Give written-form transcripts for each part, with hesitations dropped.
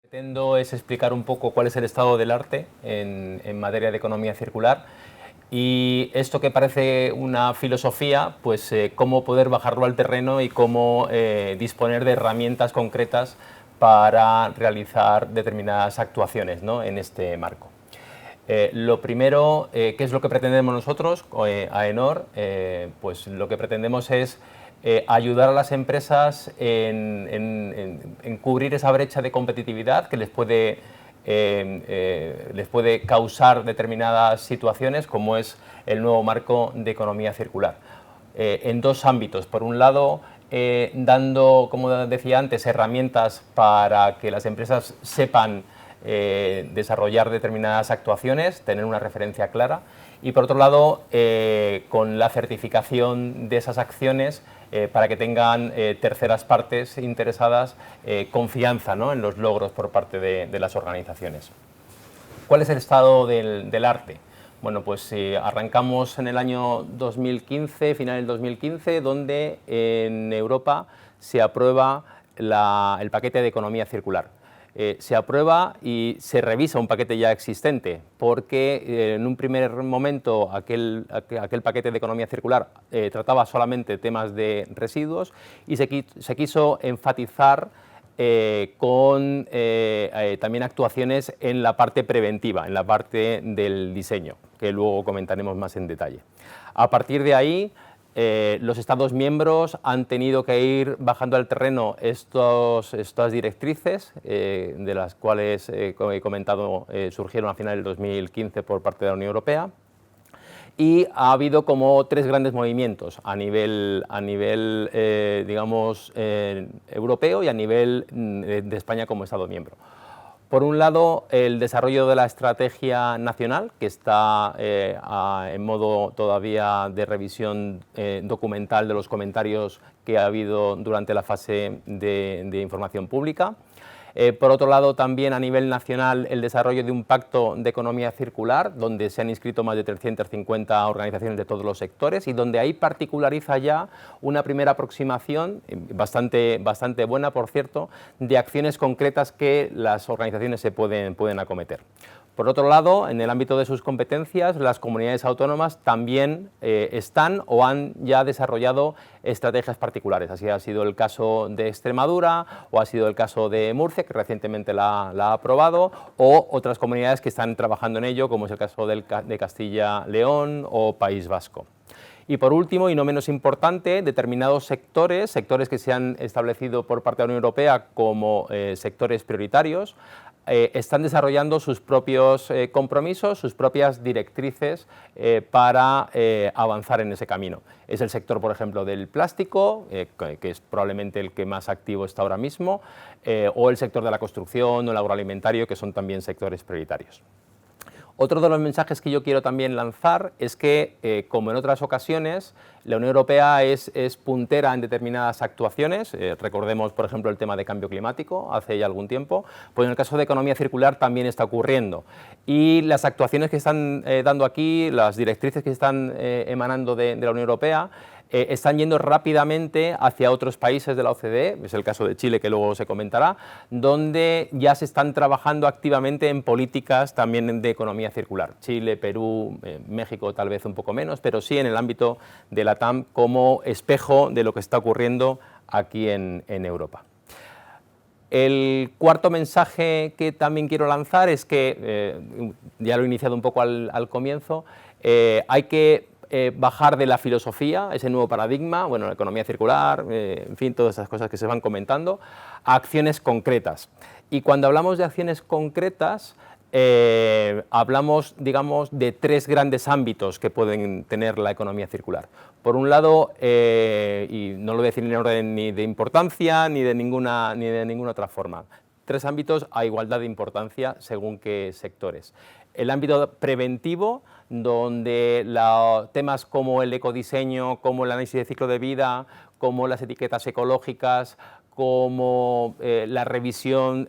Pretendo es explicar un poco cuál es el estado del arte en materia de economía circular y esto que parece una filosofía, pues cómo poder bajarlo al terreno y cómo disponer de herramientas concretas para realizar determinadas actuaciones, ¿no?, en este marco. Lo primero, ¿qué es lo que pretendemos nosotros, AENOR? Pues lo que pretendemos es ayudar a las empresas en cubrir esa brecha de competitividad que les puede causar determinadas situaciones, como es el nuevo marco de economía circular. En dos ámbitos. Por un lado, dando, como decía antes, herramientas para que las empresas sepan desarrollar determinadas actuaciones, tener una referencia clara, y por otro lado, con la certificación de esas acciones para que tengan terceras partes interesadas confianza, ¿no?, en los logros por parte de las organizaciones. ¿Cuál es el estado del arte? Bueno, pues arrancamos en el año 2015, final del 2015, donde en Europa se aprueba el paquete de economía circular. Se aprueba y se revisa un paquete ya existente, porque en un primer momento aquel paquete de economía circular trataba solamente temas de residuos y se quiso enfatizar con también actuaciones en la parte preventiva, en la parte del diseño, que luego comentaremos más en detalle. A partir de ahí, los Estados miembros han tenido que ir bajando al terreno estas directrices, de las cuales, como he comentado, surgieron a finales del 2015 por parte de la Unión Europea. Y ha habido como tres grandes movimientos a nivel digamos, europeo y a nivel de España como Estado miembro. Por un lado, el desarrollo de la estrategia nacional, que está en modo todavía de revisión documental de los comentarios que ha habido durante la fase de información pública. Por otro lado, también a nivel nacional, el desarrollo de un pacto de economía circular, donde se han inscrito más de 350 organizaciones de todos los sectores y donde ahí particulariza ya una primera aproximación, bastante buena, por cierto, de acciones concretas que las organizaciones se pueden acometer. Por otro lado, en el ámbito de sus competencias, las comunidades autónomas también están o han ya desarrollado estrategias particulares. Así ha sido el caso de Extremadura o ha sido el caso de Murcia, que recientemente la ha aprobado, o otras comunidades que están trabajando en ello, como es el caso de Castilla-León o País Vasco. Y por último, y no menos importante, determinados sectores que se han establecido por parte de la Unión Europea como sectores prioritarios, están desarrollando sus propios compromisos, sus propias directrices para avanzar en ese camino. Es el sector, por ejemplo, del plástico, que es probablemente el que más activo está ahora mismo, o el sector de la construcción o el agroalimentario, que son también sectores prioritarios. Otro de los mensajes que yo quiero también lanzar es que, como en otras ocasiones, la Unión Europea es puntera en determinadas actuaciones. Recordemos, por ejemplo, el tema de cambio climático hace ya algún tiempo, pues en el caso de economía circular también está ocurriendo. Y las actuaciones que están dando aquí, las directrices que están emanando de la Unión Europea, están yendo rápidamente hacia otros países de la OCDE, es el caso de Chile, que luego se comentará, donde ya se están trabajando activamente en políticas también de economía circular. Chile, Perú, México tal vez un poco menos, pero sí en el ámbito de la TAM como espejo de lo que está ocurriendo aquí en Europa. El cuarto mensaje que también quiero lanzar es que, ya lo he iniciado un poco al comienzo, hay que bajar de la filosofía, ese nuevo paradigma, bueno, la economía circular, en fin, todas esas cosas que se van comentando, a acciones concretas. Y cuando hablamos de acciones concretas, hablamos, digamos, de tres grandes ámbitos que pueden tener la economía circular. Por un lado, y no lo voy a decir en orden ni de importancia ni de ninguna otra forma, tres ámbitos a igualdad de importancia según qué sectores. El ámbito preventivo, donde temas como el ecodiseño, como el análisis de ciclo de vida, como las etiquetas ecológicas, como la revisión,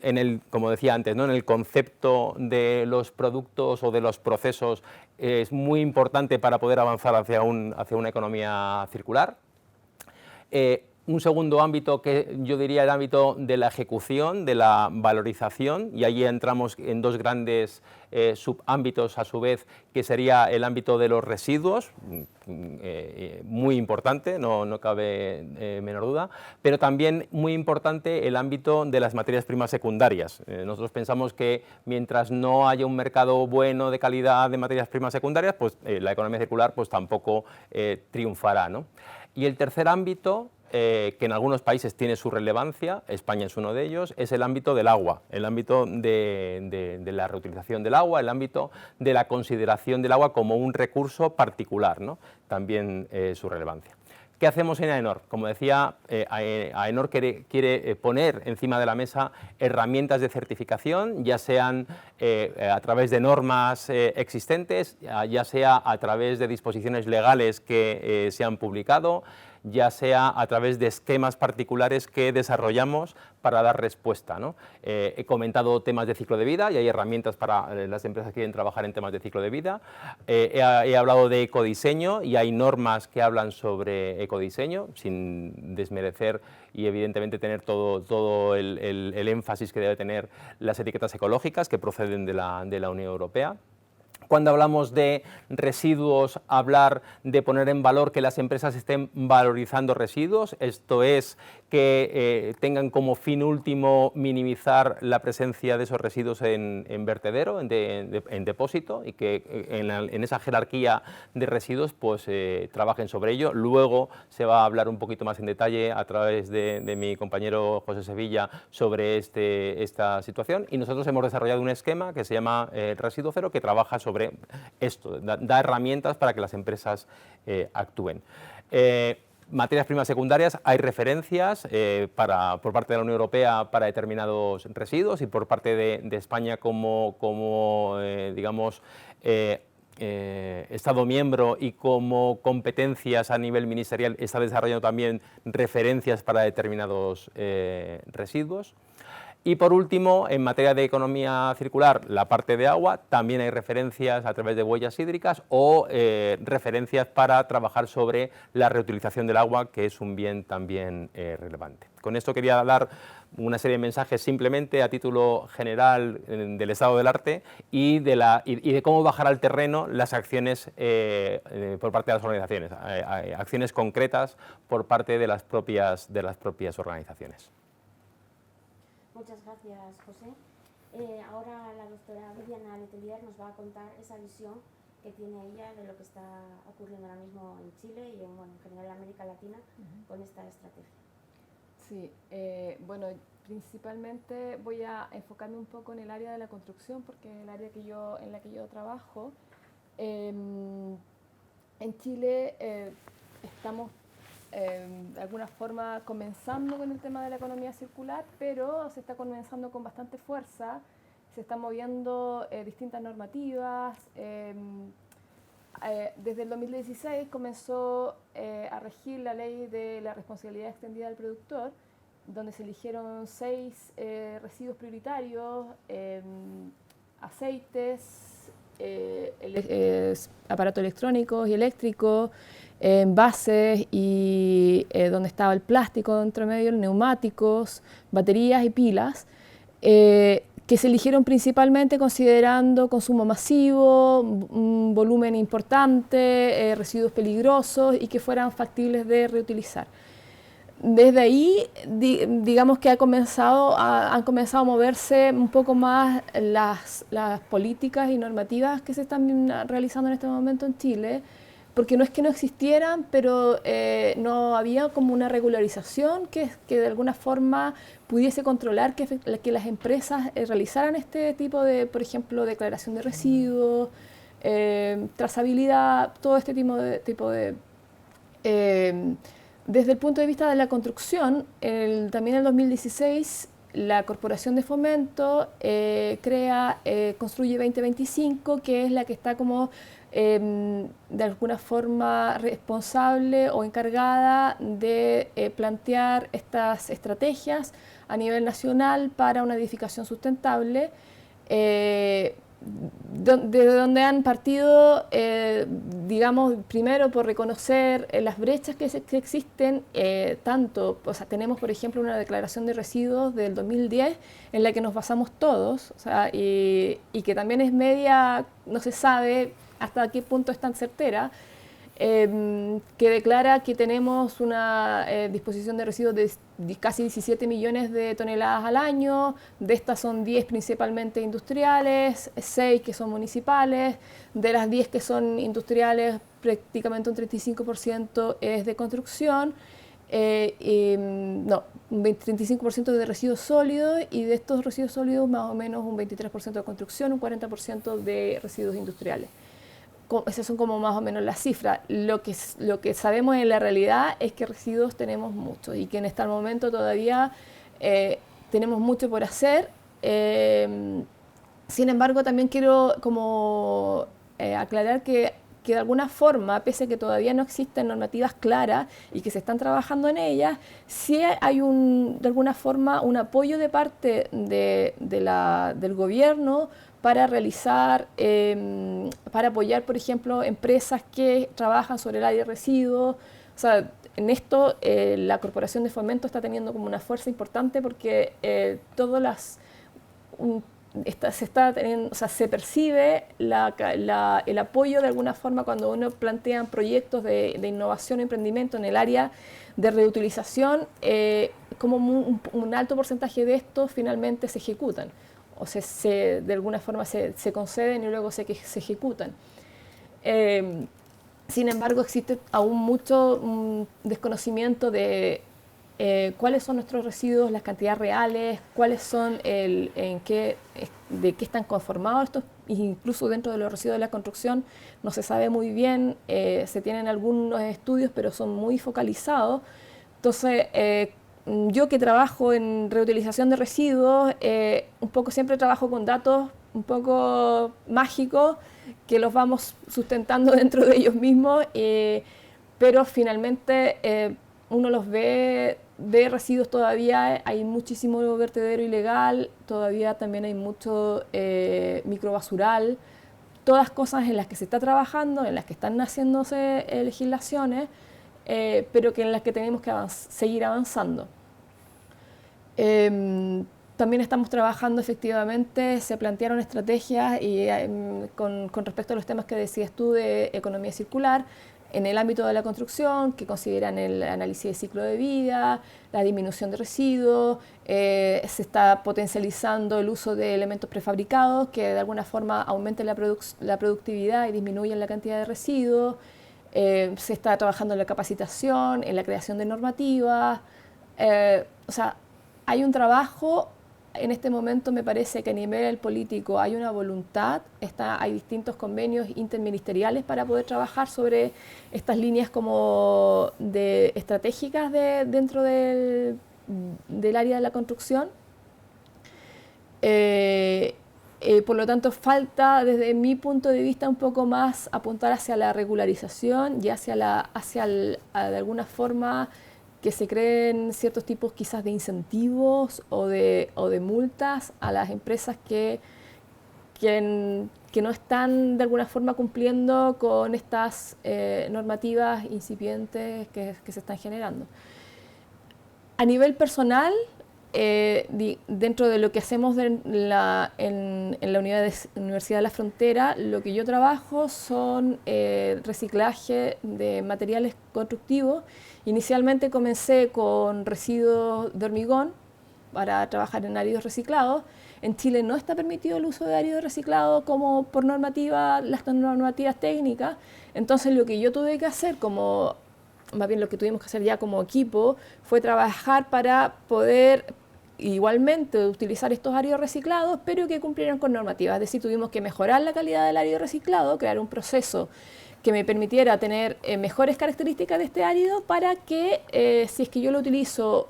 como decía antes, ¿no?, en el concepto de los productos o de los procesos, es muy importante para poder avanzar hacia una economía circular. Un segundo ámbito que yo diría el ámbito de la ejecución, de la valorización, y allí entramos en dos grandes subámbitos a su vez, que sería el ámbito de los residuos, muy importante, no cabe menor duda, pero también muy importante el ámbito de las materias primas secundarias. Nosotros pensamos que mientras no haya un mercado bueno de calidad de materias primas secundarias, pues la economía circular pues tampoco triunfará, ¿no? Y el tercer ámbito, que en algunos países tiene su relevancia, España es uno de ellos, es el ámbito del agua, el ámbito de la reutilización del agua, el ámbito de la consideración del agua como un recurso particular, ¿no? También su relevancia. ¿Qué hacemos en AENOR? Como decía, AENOR quiere poner encima de la mesa herramientas de certificación, ya sean a través de normas existentes, ya sea a través de disposiciones legales que se han publicado, ya sea a través de esquemas particulares que desarrollamos para dar respuesta, ¿no? He comentado temas de ciclo de vida y hay herramientas para las empresas que quieren trabajar en temas de ciclo de vida. He hablado de ecodiseño y hay normas que hablan sobre ecodiseño, sin desmerecer y evidentemente tener todo el énfasis que debe tener las etiquetas ecológicas que proceden de la Unión Europea. Cuando hablamos de residuos, hablar de poner en valor que las empresas estén valorizando residuos, esto es que tengan como fin último minimizar la presencia de esos residuos en vertedero, en depósito, y que en esa jerarquía de residuos pues trabajen sobre ello. Luego se va a hablar un poquito más en detalle a través de mi compañero José Sevilla sobre esta situación, y nosotros hemos desarrollado un esquema que se llama Residuo Cero, que trabaja sobre esto, da herramientas para que las empresas actúen. Materias primas secundarias, hay referencias por parte de la Unión Europea para determinados residuos y por parte de España como digamos, Estado miembro y como competencias a nivel ministerial está desarrollando también referencias para determinados residuos. Y por último, en materia de economía circular, la parte de agua, también hay referencias a través de huellas hídricas o referencias para trabajar sobre la reutilización del agua, que es un bien también relevante. Con esto quería dar una serie de mensajes simplemente a título general del estado del arte y de cómo bajar al terreno las acciones por parte de las organizaciones, acciones concretas por parte de las propias organizaciones. Muchas gracias, José. Ahora la doctora Viviana Letelier nos va a contar esa visión que tiene ella de lo que está ocurriendo ahora mismo en Chile y en general en América Latina con esta estrategia. Sí, bueno, principalmente voy a enfocarme un poco en el área de la construcción porque es el área en la que yo trabajo. En Chile estamos de alguna forma comenzando con el tema de la economía circular, pero se está comenzando con bastante fuerza, se están moviendo distintas normativas. Desde el 2016 comenzó a regir la ley de la responsabilidad extendida del productor, donde se eligieron 6 residuos prioritarios, aceites, aparatos electrónicos y eléctricos, envases y donde estaba el plástico dentro medio, neumáticos, baterías y pilas, que se eligieron principalmente considerando consumo masivo, un volumen importante, residuos peligrosos y que fueran factibles de reutilizar. Desde ahí, digamos que han comenzado a moverse un poco más las políticas y normativas que se están realizando en este momento en Chile, porque no es que no existieran, pero no había como una regularización que de alguna forma pudiese controlar que las empresas realizaran este tipo de, por ejemplo, declaración de residuos, trazabilidad, todo este tipo de desde el punto de vista de la construcción, también en el 2016 la Corporación de Fomento construye 2025, que es la que está como de alguna forma responsable o encargada de plantear estas estrategias a nivel nacional para una edificación sustentable. de donde han partido, digamos, primero por reconocer las brechas que existen, tanto, o sea, tenemos, por ejemplo, una declaración de residuos del 2010 en la que nos basamos todos, o sea, y que también es media, no se sabe hasta qué punto es tan certera, que declara que tenemos una disposición de residuos de casi 17 millones de toneladas al año, de estas son 10 principalmente industriales, 6 que son municipales, de las 10 que son industriales prácticamente un 35% es de construcción, no, un 35% de residuos sólidos, y de estos residuos sólidos más o menos un 23% de construcción, un 40% de residuos industriales. Esas son como más o menos las cifras. Lo que sabemos en la realidad es que residuos tenemos muchos y que en este momento todavía tenemos mucho por hacer. Sin embargo, también quiero como aclarar que de alguna forma, pese a que todavía no existen normativas claras y que se están trabajando en ellas, sí hay de alguna forma un apoyo de parte del gobierno para realizar, para apoyar, por ejemplo, empresas que trabajan sobre el área de residuos. O sea, en esto la Corporación de Fomento está teniendo como una fuerza importante porque se percibe el apoyo de alguna forma cuando uno plantea proyectos de innovación y emprendimiento en el área de reutilización, como un alto porcentaje de estos finalmente se ejecutan. O sea, de alguna forma se conceden y luego se ejecutan. Sin embargo, existe aún mucho desconocimiento de cuáles son nuestros residuos, las cantidades reales, cuáles son, de qué están conformados estos, incluso dentro de los residuos de la construcción no se sabe muy bien, se tienen algunos estudios pero son muy focalizados. Entonces, yo que trabajo en reutilización de residuos, un poco siempre trabajo con datos un poco mágicos que los vamos sustentando dentro de ellos mismos, pero finalmente uno los ve residuos todavía, hay muchísimo vertedero ilegal, todavía también hay mucho microbasural, todas cosas en las que se está trabajando, en las que están haciéndose legislaciones, pero que en las que tenemos que seguir avanzando. También estamos trabajando efectivamente, se plantearon estrategias y, con respecto a los temas que decías tú de economía circular, en el ámbito de la construcción, que consideran el análisis de ciclo de vida, la disminución de residuos, se está potencializando el uso de elementos prefabricados que de alguna forma aumenten la productividad y disminuyen la cantidad de residuos, se está trabajando en la capacitación, en la creación de normativas, o sea, hay un trabajo. En este momento me parece que a nivel político hay una voluntad, hay distintos convenios interministeriales para poder trabajar sobre estas líneas como estratégicas dentro del área de la construcción. Por lo tanto, falta desde mi punto de vista un poco más apuntar hacia la regularización y de alguna forma que se creen ciertos tipos quizás de incentivos o de multas a las empresas que no están de alguna forma cumpliendo con estas normativas incipientes que se están generando. A nivel personal, dentro de lo que hacemos en la Universidad de la Frontera, lo que yo trabajo son reciclaje de materiales constructivos. Inicialmente comencé con residuos de hormigón para trabajar en áridos reciclados. En Chile no está permitido el uso de áridos reciclados como por las normativas técnicas. Entonces lo que yo tuve que hacer, más bien lo que tuvimos que hacer ya como equipo, fue trabajar para poder igualmente utilizar estos áridos reciclados, pero que cumplieran con normativas. Es decir, tuvimos que mejorar la calidad del árido reciclado, crear un proceso que me permitiera tener mejores características de este árido para que, si es que yo lo utilizo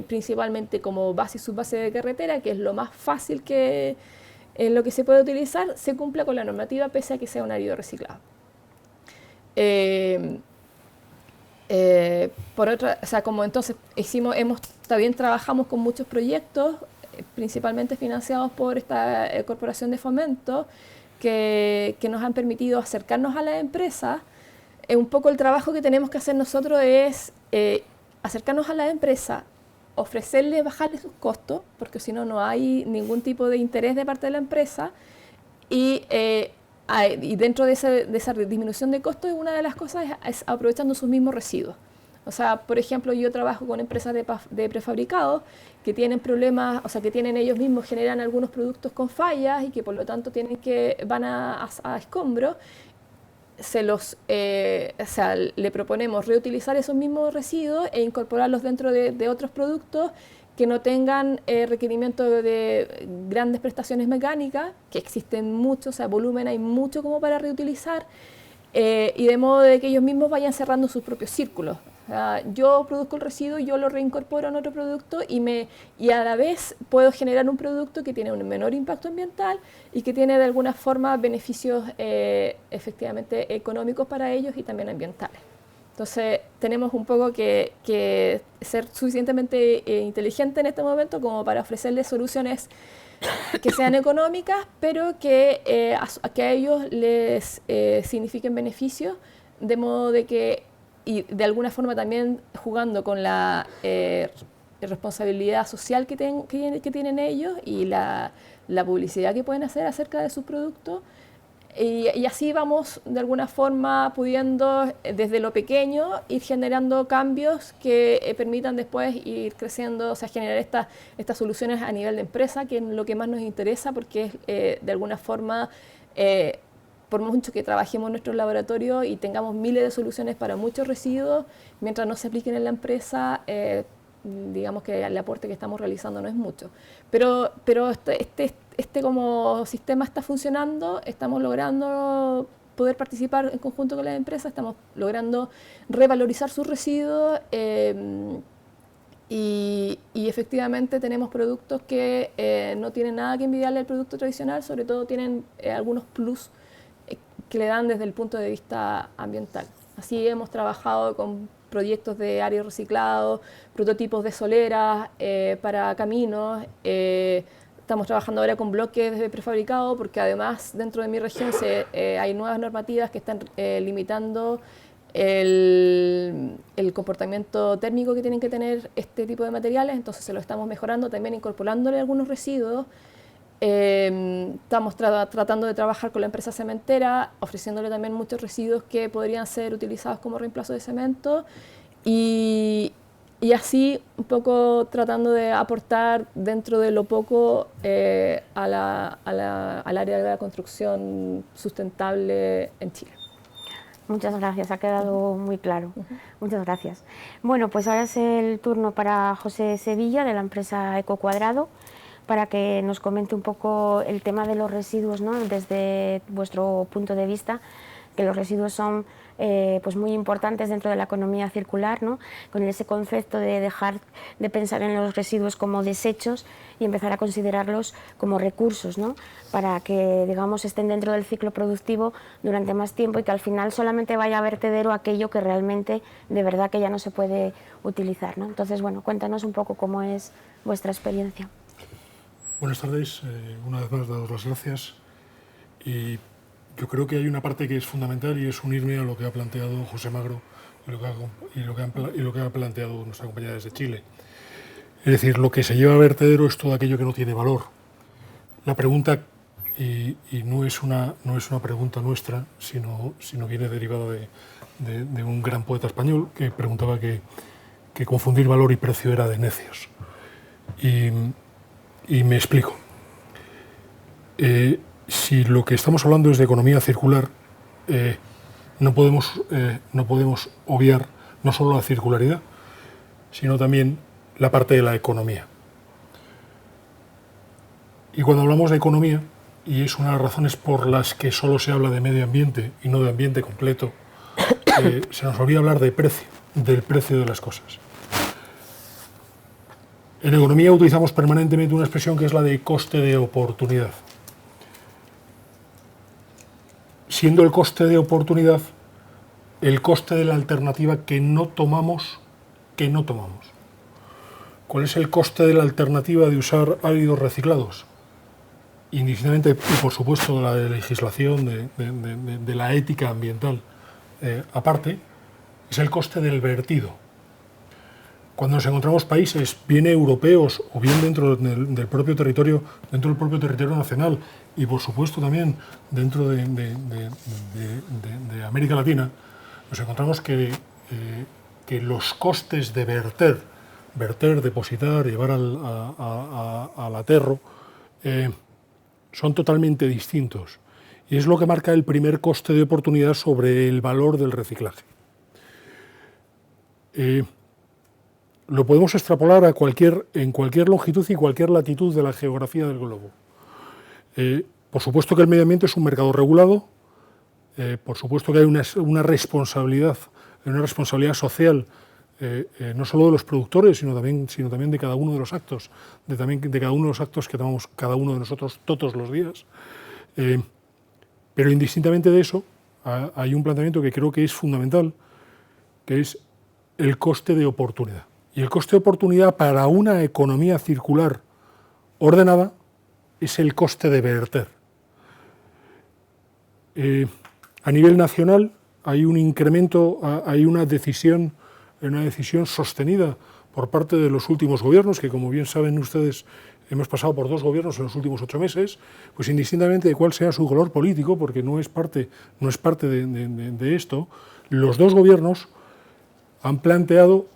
principalmente como base y subbase de carretera, que es lo más fácil en lo que se puede utilizar, se cumpla con la normativa pese a que sea un árido reciclado. Como entonces también trabajamos con muchos proyectos, principalmente financiados por esta Corporación de Fomento, que nos han permitido acercarnos a las empresas. Un poco el trabajo que tenemos que hacer nosotros es acercarnos a la empresa, ofrecerle, bajarle sus costos, porque si no, no hay ningún tipo de interés de parte de la empresa, y dentro de esa disminución de costos, una de las cosas es aprovechando sus mismos residuos. O sea, por ejemplo, yo trabajo con empresas de prefabricados que tienen problemas, o sea, que tienen ellos mismos, generan algunos productos con fallas y que por lo tanto van a escombros. Le proponemos reutilizar esos mismos residuos e incorporarlos dentro de otros productos que no tengan requerimiento de grandes prestaciones mecánicas, que existen muchos, o sea, volumen hay mucho como para reutilizar, y de modo de que ellos mismos vayan cerrando sus propios círculos. Yo produzco el residuo, yo lo reincorporo en otro producto y a la vez puedo generar un producto que tiene un menor impacto ambiental y que tiene de alguna forma beneficios efectivamente económicos para ellos y también ambientales. Entonces tenemos un poco que ser suficientemente inteligente en este momento como para ofrecerles soluciones que sean económicas, pero que a ellos les signifiquen beneficios, de modo de que, y de alguna forma también jugando con la responsabilidad social que tienen ellos y la publicidad que pueden hacer acerca de sus productos. Y así vamos de alguna forma pudiendo desde lo pequeño ir generando cambios que permitan después ir creciendo, o sea, generar estas soluciones a nivel de empresa, que es lo que más nos interesa, porque es de alguna forma, por mucho que trabajemos en nuestro laboratorio y tengamos miles de soluciones para muchos residuos, mientras no se apliquen en la empresa, digamos que el aporte que estamos realizando no es mucho. Pero este como sistema está funcionando, estamos logrando poder participar en conjunto con las empresas, estamos logrando revalorizar sus residuos y efectivamente tenemos productos que no tienen nada que envidiarle al producto tradicional, sobre todo tienen algunos plus que le dan desde el punto de vista ambiental. Así hemos trabajado con proyectos de áreas reciclados, prototipos de soleras para caminos. Estamos trabajando ahora con bloques de prefabricado porque además dentro de mi región hay nuevas normativas que están limitando el comportamiento térmico que tienen que tener este tipo de materiales, entonces se lo estamos mejorando, también incorporándole algunos residuos. Estamos tratando de trabajar con la empresa cementera, ofreciéndole también muchos residuos que podrían ser utilizados como reemplazo de cemento y así un poco tratando de aportar dentro de lo poco al área de la construcción sustentable en Chile. Muchas gracias, ha quedado muy claro. Muchas gracias. Bueno, pues ahora es el turno para José Sevilla, de la empresa Ecocuadrado, para que nos comente un poco el tema de los residuos, ¿no? Desde vuestro punto de vista, que los residuos son pues muy importantes dentro de la economía circular, ¿no? Con ese concepto de dejar de pensar en los residuos como desechos y empezar a considerarlos como recursos, ¿no? Para que, digamos, estén dentro del ciclo productivo durante más tiempo y que al final solamente vaya a vertedero aquello que realmente, de verdad, que ya no se puede utilizar, ¿no? Entonces, bueno, cuéntanos un poco cómo es vuestra experiencia. Buenas tardes, una vez más daros las gracias, y yo creo que hay una parte que es fundamental y es unirme a lo que ha planteado José Magro y lo que ha planteado nuestra compañera desde Chile. Es decir, lo que se lleva a vertedero es todo aquello que no tiene valor. La pregunta, y no es una pregunta nuestra, sino viene derivada de un gran poeta español que preguntaba que confundir valor y precio era de necios. Y me explico. Si lo que estamos hablando es de economía circular, no podemos obviar no solo la circularidad, sino también la parte de la economía. Y cuando hablamos de economía, y es una de las razones por las que solo se habla de medio ambiente y no de ambiente completo, se nos olvida hablar de precio, del precio de las cosas. En economía utilizamos permanentemente una expresión que es la de coste de oportunidad. Siendo el coste de oportunidad el coste de la alternativa que no tomamos. ¿Cuál es el coste de la alternativa de usar áridos reciclados? indistintamente, y por supuesto de la legislación, de la ética ambiental aparte, es el coste del vertido. Cuando nos encontramos países bien europeos o bien dentro del propio territorio nacional y por supuesto también dentro de América Latina, nos encontramos que los costes de verter, depositar, llevar al aterro, son totalmente distintos. Y es lo que marca el primer coste de oportunidad sobre el valor del reciclaje. Lo podemos extrapolar en cualquier longitud y cualquier latitud de la geografía del globo. Por supuesto que el medio ambiente es un mercado regulado, por supuesto que hay una responsabilidad social, no solo de los productores, sino también de cada uno de los actos, de cada uno de los actos que tomamos cada uno de nosotros todos los días. Pero indistintamente de eso, hay un planteamiento que creo que es fundamental, que es el coste de oportunidad. Y el coste de oportunidad para una economía circular ordenada es el coste de verter. A nivel nacional hay un incremento, hay una decisión sostenida por parte de los últimos gobiernos, que como bien saben ustedes, hemos pasado por 2 gobiernos en los últimos 8 meses, pues indistintamente de cuál sea su color político, porque no es parte de esto, los 2 gobiernos han planteado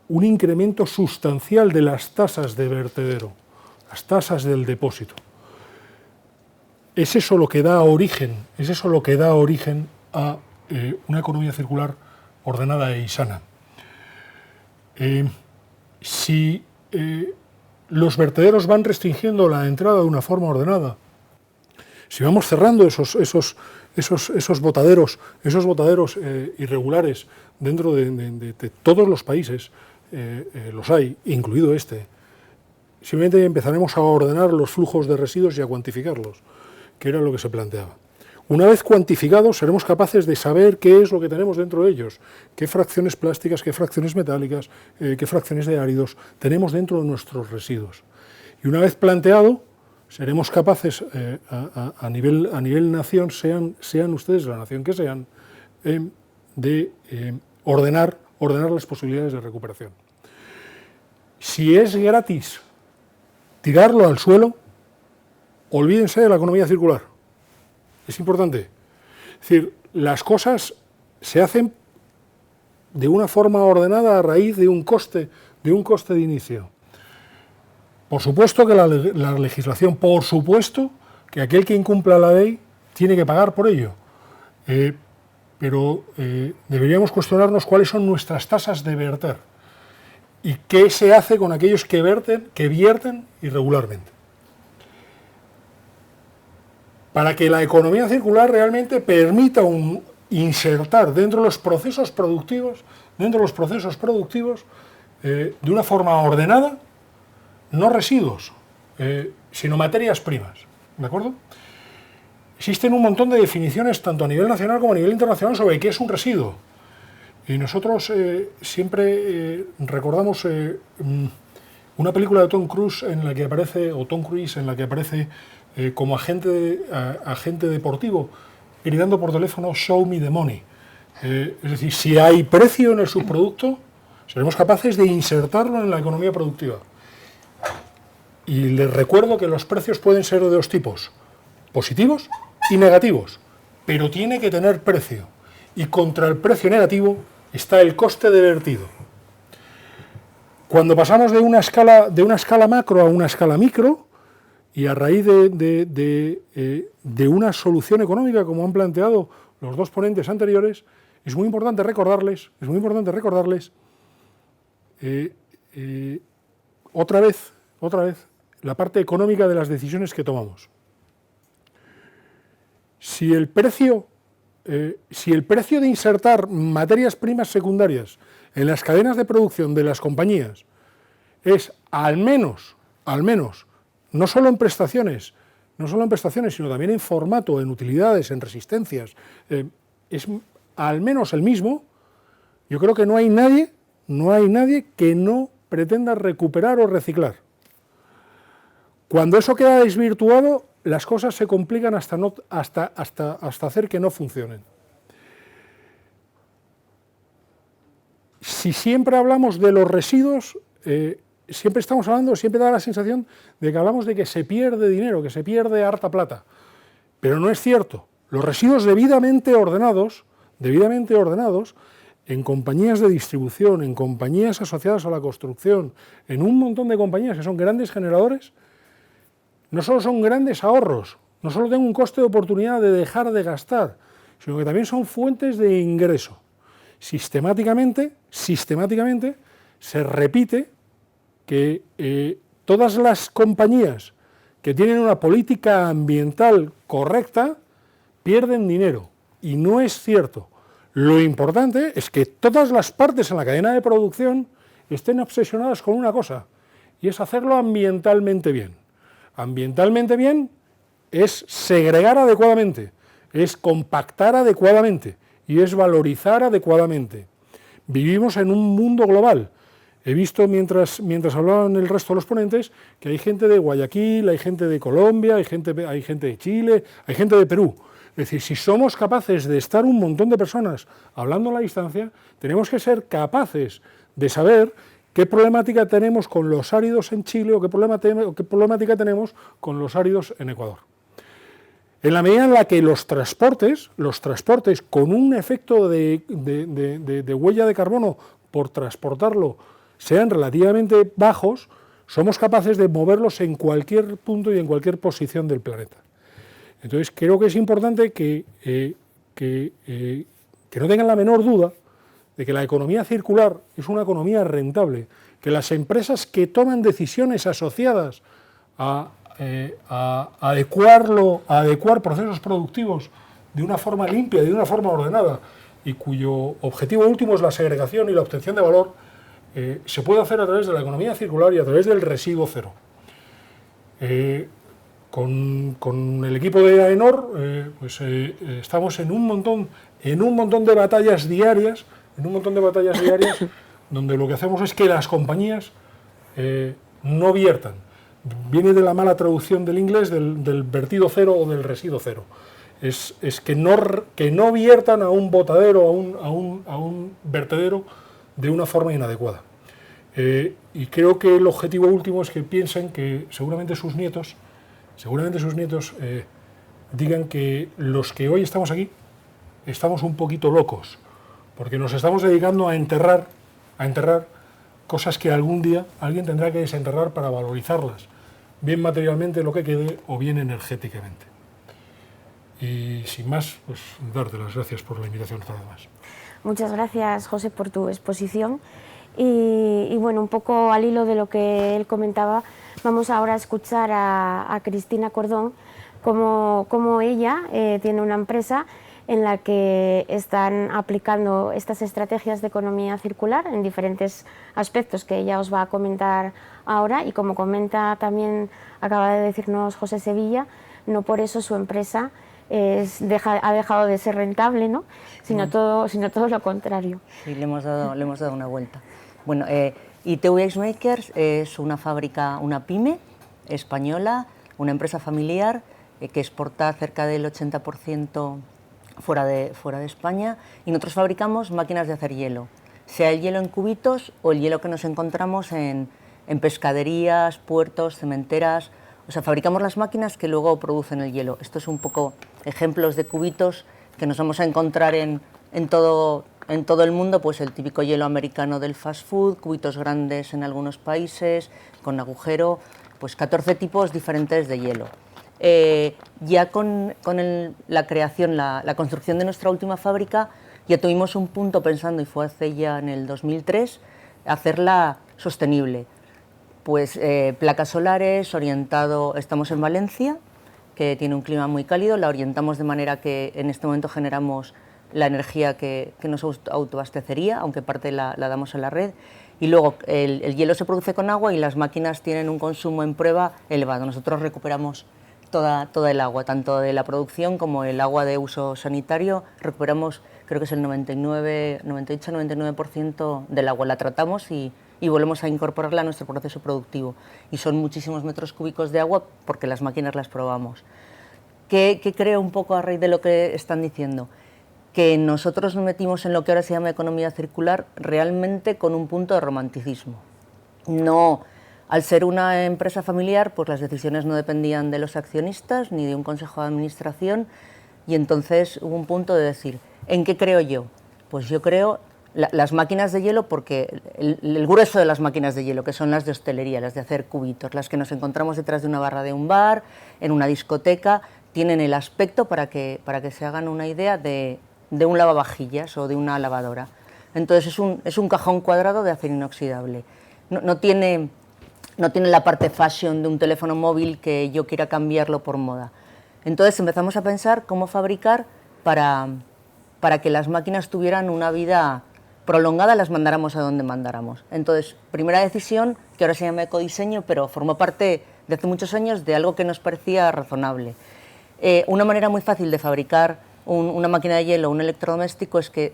un incremento sustancial de las tasas de vertedero, las tasas del depósito. Es eso lo que da origen a una economía circular ordenada y sana. Si los vertederos van restringiendo la entrada de una forma ordenada, si vamos cerrando esos botaderos irregulares dentro de todos los países, los hay, incluido este, simplemente empezaremos a ordenar los flujos de residuos y a cuantificarlos, que era lo que se planteaba. Una vez cuantificados, seremos capaces de saber qué es lo que tenemos dentro de ellos, qué fracciones plásticas, qué fracciones metálicas, qué fracciones de áridos tenemos dentro de nuestros residuos. Y una vez planteado, seremos capaces, a nivel nación, sean ustedes la nación que sean, de ordenar las posibilidades de recuperación. Si es gratis tirarlo al suelo, olvídense de la economía circular. Es importante. Es decir, las cosas se hacen de una forma ordenada a raíz de un coste de inicio. Por supuesto que la legislación, por supuesto que aquel que incumpla la ley tiene que pagar por ello. Pero deberíamos cuestionarnos cuáles son nuestras tasas de verter y qué se hace con aquellos que vierten irregularmente. Para que la economía circular realmente permita insertar dentro de los procesos productivos, de una forma ordenada, no residuos, sino materias primas, ¿de acuerdo? Existen un montón de definiciones, tanto a nivel nacional como a nivel internacional, sobre qué es un residuo. Y nosotros siempre recordamos una película de Tom Cruise en la que aparece como agente deportivo, gritando por teléfono, "Show me the money". Es decir, si hay precio en el subproducto, seremos capaces de insertarlo en la economía productiva. Y les recuerdo que los precios pueden ser de 2 tipos, positivos y negativos, pero tiene que tener precio. Y contra el precio negativo está el coste de vertido. Cuando pasamos de una escala macro a una escala micro, y a raíz de una solución económica, como han planteado los 2 ponentes anteriores, es muy importante recordarles otra vez la parte económica de las decisiones que tomamos. Si el precio de insertar materias primas secundarias en las cadenas de producción de las compañías es al menos, no solo en prestaciones, sino también en formato, en utilidades, en resistencias, es al menos el mismo, yo creo que no hay nadie que no pretenda recuperar o reciclar. Cuando eso queda desvirtuado, las cosas se complican hasta hacer que no funcionen. Si siempre hablamos de los residuos, siempre da la sensación de que hablamos de que se pierde dinero, que se pierde harta plata, pero no es cierto. Los residuos debidamente ordenados, en compañías de distribución, en compañías asociadas a la construcción, en un montón de compañías que son grandes generadores, no solo son grandes ahorros, no solo tienen un coste de oportunidad de dejar de gastar, sino que también son fuentes de ingreso. Sistemáticamente se repite que todas las compañías que tienen una política ambiental correcta pierden dinero, y no es cierto. Lo importante es que todas las partes en la cadena de producción estén obsesionadas con una cosa, y es hacerlo ambientalmente bien. Ambientalmente bien es segregar adecuadamente, es compactar adecuadamente y es valorizar adecuadamente. Vivimos en un mundo global. He visto mientras hablaban el resto de los ponentes que hay gente de Guayaquil, hay gente de Colombia, hay gente de Chile, hay gente de Perú. Es decir, si somos capaces de estar un montón de personas hablando a la distancia, tenemos que ser capaces de saber qué problemática tenemos con los áridos en Chile o qué problemática tenemos con los áridos en Ecuador. En la medida en la que los transportes con un efecto de huella de carbono por transportarlo sean relativamente bajos, somos capaces de moverlos en cualquier punto y en cualquier posición del planeta. Entonces creo que es importante que no tengan la menor duda de que la economía circular es una economía rentable, que las empresas que toman decisiones asociadas a adecuar procesos productivos de una forma limpia, de una forma ordenada, y cuyo objetivo último es la segregación y la obtención de valor, se puede hacer a través de la economía circular y a través del residuo cero. Con el equipo de AENOR estamos en un montón de batallas diarias, donde lo que hacemos es que las compañías no viertan. Viene de la mala traducción del inglés del vertido cero o del residuo cero. Es que no viertan a un botadero, a un vertedero de una forma inadecuada. Y creo que el objetivo último es que piensen que seguramente sus nietos digan que los que hoy estamos aquí estamos un poquito locos, porque nos estamos dedicando a enterrar cosas que algún día alguien tendrá que desenterrar para valorizarlas, bien materialmente lo que quede o bien energéticamente. Y sin más, pues darte las gracias por la invitación otra vez más. Muchas gracias, José, por tu exposición. Y bueno, un poco al hilo de lo que él comentaba, vamos ahora a escuchar a Cristina Cordón, cómo ella tiene una empresa en la que están aplicando estas estrategias de economía circular en diferentes aspectos que ella os va a comentar ahora, y como comenta también, acaba de decirnos José Sevilla, no por eso su empresa ha dejado de ser rentable, ¿no? sino todo lo contrario. Sí, le hemos dado una vuelta. Bueno, ITV Ice Makers es una fábrica, una pyme española, una empresa familiar que exporta cerca del 80% fuera de España, y nosotros fabricamos máquinas de hacer hielo, sea el hielo en cubitos o el hielo que nos encontramos en pescaderías, puertos, cementeras. O sea, fabricamos las máquinas que luego producen el hielo. Esto es un poco ejemplos de cubitos que nos vamos a encontrar en todo el mundo, pues el típico hielo americano del fast food, cubitos grandes en algunos países, con agujero, pues 14 tipos diferentes de hielo. Ya con la creación, la construcción de nuestra última fábrica, ya tuvimos un punto pensando, y fue hace ya en el 2003, hacerla sostenible. Pues placas solares, estamos en Valencia, que tiene un clima muy cálido, la orientamos de manera que en este momento generamos la energía que nos autoabastecería, aunque parte la damos a la red, y luego el hielo se produce con agua y las máquinas tienen un consumo en prueba elevado. Nosotros recuperamos toda el agua, tanto de la producción como el agua de uso sanitario, recuperamos, creo que es el 98-99% del agua, la tratamos y y volvemos a incorporarla a nuestro proceso productivo. Y son muchísimos metros cúbicos de agua porque las máquinas las probamos. ¿Qué creo un poco a raíz de lo que están diciendo? Que nosotros nos metimos en lo que ahora se llama economía circular realmente con un punto de romanticismo. No, al ser una empresa familiar, pues las decisiones no dependían de los accionistas ni de un consejo de administración, y entonces hubo un punto de decir, ¿en qué creo yo? Pues yo creo las máquinas de hielo, porque el grueso de las máquinas de hielo, que son las de hostelería, las de hacer cubitos, las que nos encontramos detrás de una barra de un bar, en una discoteca, tienen el aspecto, para que se hagan una idea, de un lavavajillas o de una lavadora. Entonces es un cajón cuadrado de acero inoxidable. No tiene la parte fashion de un teléfono móvil que yo quiera cambiarlo por moda. Entonces empezamos a pensar cómo fabricar para que las máquinas tuvieran una vida prolongada, las mandáramos a donde mandáramos. Entonces, primera decisión, que ahora se llama ecodiseño, pero formó parte de hace muchos años de algo que nos parecía razonable. Una manera muy fácil de fabricar una máquina de hielo o un electrodoméstico es que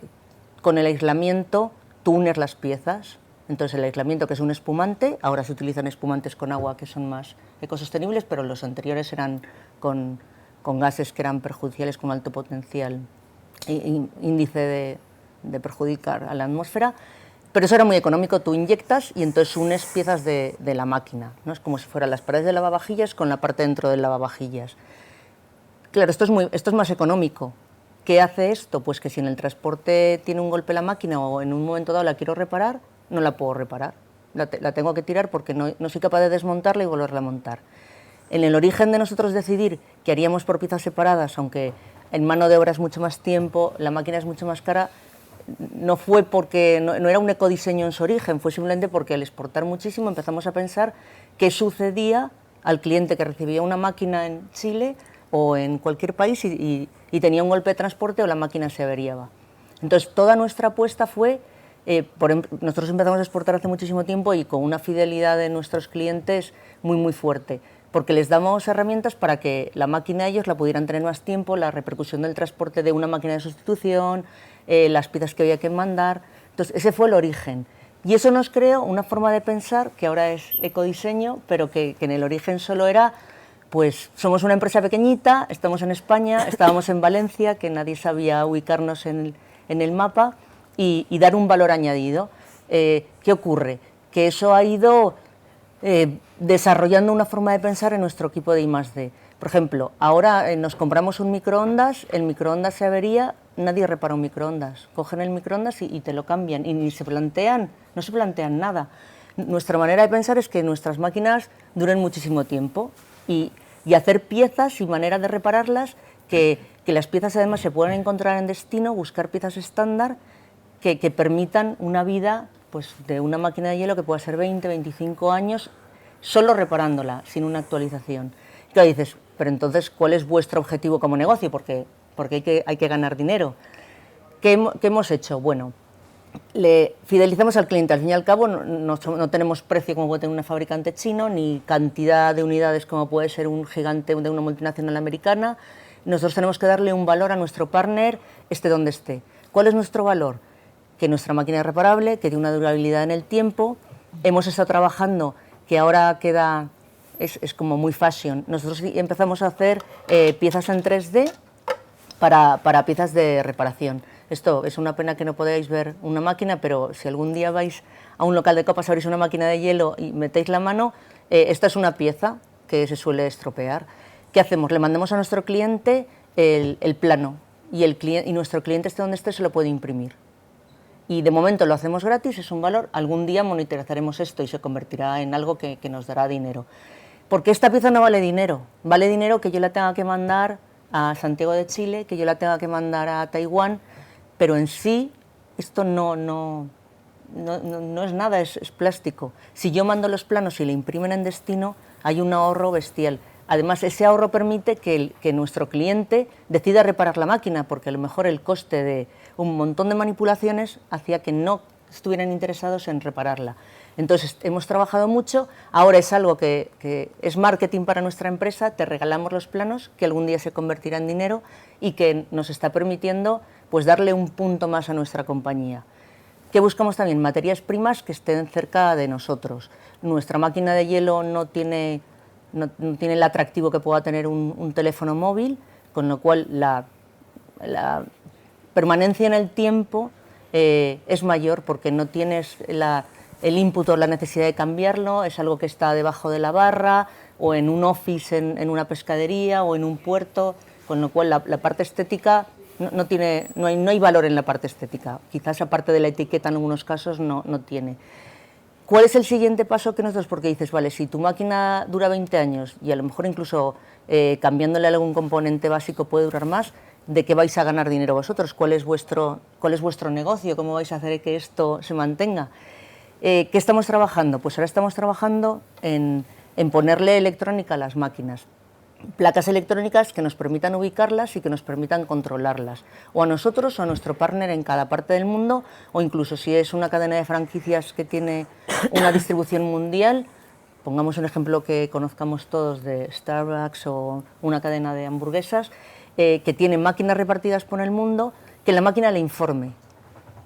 con el aislamiento tú unes las piezas. Entonces el aislamiento, que es un espumante, ahora se utilizan espumantes con agua que son más ecosostenibles, pero los anteriores eran con gases que eran perjudiciales, con alto potencial índice de perjudicar a la atmósfera, pero eso era muy económico. Tú inyectas y entonces unes piezas de la máquina, ¿no? Es como si fueran las paredes del lavavajillas con la parte dentro del lavavajillas. Claro, esto es más económico. ¿Qué hace esto? Pues que si en el transporte tiene un golpe la máquina o en un momento dado la quiero reparar, no la puedo reparar, la tengo que tirar porque no soy capaz de desmontarla y volverla a montar. En el origen de nosotros decidir que haríamos por piezas separadas, aunque en mano de obra es mucho más tiempo, la máquina es mucho más cara, no fue porque no era un ecodiseño en su origen, fue simplemente porque al exportar muchísimo empezamos a pensar qué sucedía al cliente que recibía una máquina en Chile o en cualquier país y tenía un golpe de transporte o la máquina se averiaba. Entonces toda nuestra apuesta fue, nosotros empezamos a exportar hace muchísimo tiempo y con una fidelidad de nuestros clientes muy fuerte, porque les damos herramientas para que la máquina ellos la pudieran tener más tiempo, la repercusión del transporte de una máquina de sustitución, las piezas que había que mandar. Entonces ese fue el origen. Y eso nos creó una forma de pensar que ahora es ecodiseño, pero que en el origen solo era, pues somos una empresa pequeñita, estamos en España, estábamos en Valencia, que nadie sabía ubicarnos en el mapa, y dar un valor añadido. ¿Qué ocurre? Que eso ha ido desarrollando una forma de pensar en nuestro equipo de I+D. Por ejemplo, ahora nos compramos un microondas, el microondas se avería, nadie repara un microondas. Cogen el microondas y te lo cambian y no se plantean nada. Nuestra manera de pensar es que nuestras máquinas duren muchísimo tiempo y hacer piezas y manera de repararlas, que las piezas además se puedan encontrar en destino, buscar piezas estándar que permitan una vida, pues, de una máquina de hielo que pueda ser 20, 25 años solo reparándola, sin una actualización. Y claro, dices, pero entonces, ¿cuál es vuestro objetivo como negocio? Porque hay que ganar dinero. ¿Qué hemos hecho? Bueno, le fidelizamos al cliente. Al fin y al cabo no tenemos precio como puede tener una fabricante chino, ni cantidad de unidades como puede ser un gigante de una multinacional americana. Nosotros tenemos que darle un valor a nuestro partner, esté donde esté. ¿Cuál es nuestro valor? Que nuestra máquina es reparable, que tiene una durabilidad en el tiempo. Hemos estado trabajando, que ahora es como muy fashion. Nosotros empezamos a hacer piezas en 3D para piezas de reparación. Esto es una pena que no podáis ver una máquina, pero si algún día vais a un local de copas, abrís una máquina de hielo y metéis la mano, esta es una pieza que se suele estropear. ¿Qué hacemos? Le mandamos a nuestro cliente el plano y nuestro cliente, esté donde esté, se lo puede imprimir. Y de momento lo hacemos gratis, es un valor. Algún día monitorizaremos esto y se convertirá en algo que nos dará dinero. Porque esta pieza no vale dinero. Vale dinero que yo la tenga que mandar a Santiago de Chile, que yo la tenga que mandar a Taiwán, pero en sí esto no es nada, es plástico. Si yo mando los planos y le imprimen en destino, hay un ahorro bestial. Además, ese ahorro permite que nuestro cliente decida reparar la máquina, porque a lo mejor el coste de un montón de manipulaciones hacía que no estuvieran interesados en repararla. Entonces, hemos trabajado mucho, ahora es algo que es marketing para nuestra empresa, te regalamos los planos, que algún día se convertirá en dinero y que nos está permitiendo, pues, darle un punto más a nuestra compañía. ¿Qué buscamos también? Materias primas que estén cerca de nosotros. Nuestra máquina de hielo no tiene el atractivo que pueda tener un teléfono móvil, con lo cual la permanencia en el tiempo es mayor porque no tienes el input o la necesidad de cambiarlo, es algo que está debajo de la barra o en un office en una pescadería o en un puerto, con lo cual la parte estética no hay valor en la parte estética, quizás aparte de la etiqueta en algunos casos no tiene. ¿Cuál es el siguiente paso que nosotros? Porque dices, vale, si tu máquina dura 20 años y a lo mejor incluso cambiándole algún componente básico puede durar más, ¿de qué vais a ganar dinero vosotros? ¿Cuál es vuestro negocio? ¿Cómo vais a hacer que esto se mantenga? ¿Qué estamos trabajando? Pues ahora estamos trabajando en ponerle electrónica a las máquinas. Placas electrónicas que nos permitan ubicarlas y que nos permitan controlarlas, o a nosotros o a nuestro partner en cada parte del mundo, o incluso si es una cadena de franquicias que tiene una distribución mundial, pongamos un ejemplo que conozcamos todos de Starbucks o una cadena de hamburguesas, que tiene máquinas repartidas por el mundo, que la máquina le informe.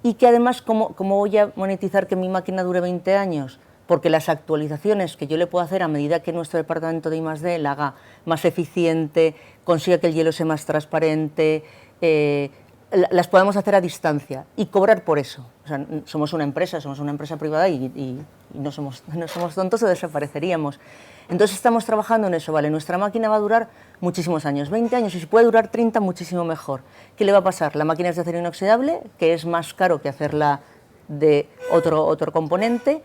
Y que además, ¿cómo voy a monetizar que mi máquina dure 20 años? Porque las actualizaciones que yo le puedo hacer a medida que nuestro departamento de I+D la haga más eficiente, consiga que el hielo sea más transparente, las podemos hacer a distancia y cobrar por eso. O sea, somos una empresa privada y no somos tontos o desapareceríamos. Entonces estamos trabajando en eso, ¿vale? Nuestra máquina va a durar muchísimos años, 20 años, y si puede durar 30, muchísimo mejor. ¿Qué le va a pasar? La máquina es de acero inoxidable, que es más caro que hacerla de otro componente,